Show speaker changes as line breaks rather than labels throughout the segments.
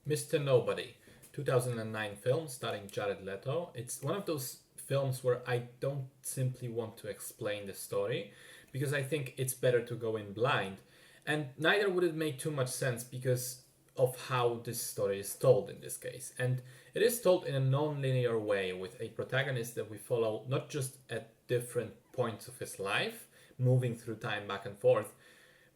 Mr. Nobody, 2009 film starring Jared Leto. It's one of those films where I don't simply want to explain the story because I think it's better to go in blind. And neither would it make too much sense because of how this story is told in this case. And it is told in a non linear way with a protagonist that we follow not just at different points of his life, moving through time back and forth,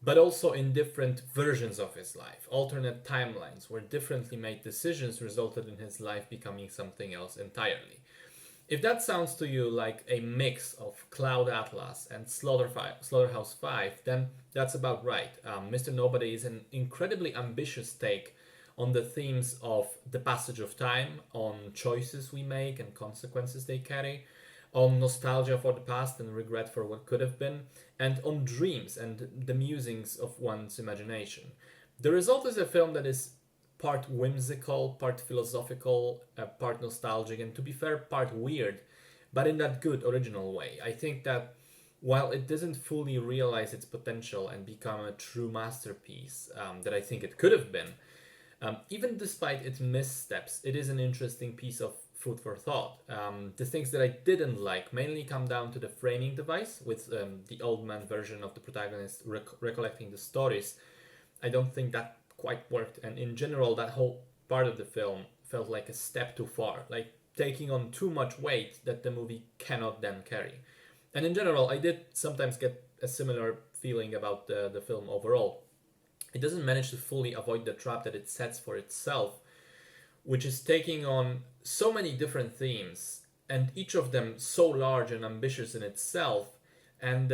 but also in different versions of his life, alternate timelines where differently made decisions resulted in his life becoming something else entirely. If that sounds to you like a mix of Cloud Atlas and Slaughterhouse 5, then that's about right. Mr. Nobody is an incredibly ambitious take on the themes of the passage of time, on choices we make and consequences they carry, on nostalgia for the past and regret for what could have been, and on dreams and the musings of one's imagination. The result is a film that is part whimsical, part philosophical, part nostalgic, and to be fair, part weird, but in that good original way. I think that while it doesn't fully realize its potential and become a true masterpiece that I think it could have been, even despite its missteps, it is an interesting piece of food for thought. The things that I didn't like mainly come down to the framing device, with the old man version of the protagonist recollecting the stories. I don't think that quite worked, and in general, that whole part of the film felt like a step too far, like taking on too much weight that the movie cannot then carry. And in general, I did sometimes get a similar feeling about the film overall. It doesn't manage to fully avoid the trap that it sets for itself, which is taking on so many different themes, and each of them so large and ambitious in itself. And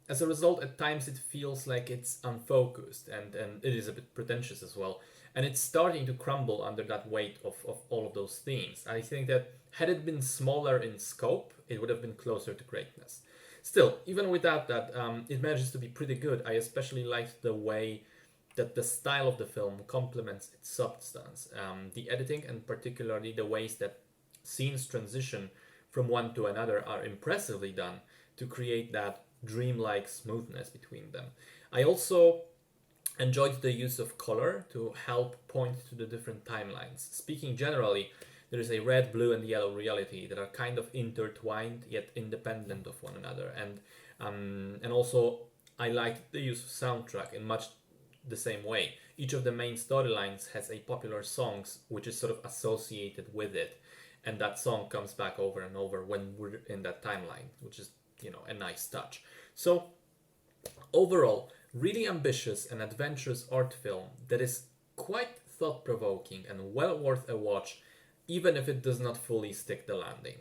as a result, at times it feels like it's unfocused, and it is a bit pretentious as well. And it's starting to crumble under that weight of all of those themes. I think that had it been smaller in scope, it would have been closer to greatness. Still, even without that, it manages to be pretty good. I especially liked the way that the style of the film complements its substance. The editing, and particularly the ways that scenes transition from one to another, are impressively done to create that dreamlike smoothness between them. I also enjoyed the use of color to help point to the different timelines. Speaking generally, there is a red, blue, and yellow reality that are kind of intertwined yet independent of one another, and also I liked the use of soundtrack in much the same way. Each of the main storylines has a popular songs which is sort of associated with it, and that song comes back over and over when we're in that timeline, which is a nice touch. So overall, really ambitious and adventurous art film that is quite thought provoking and well worth a watch, even if it does not fully stick the landing.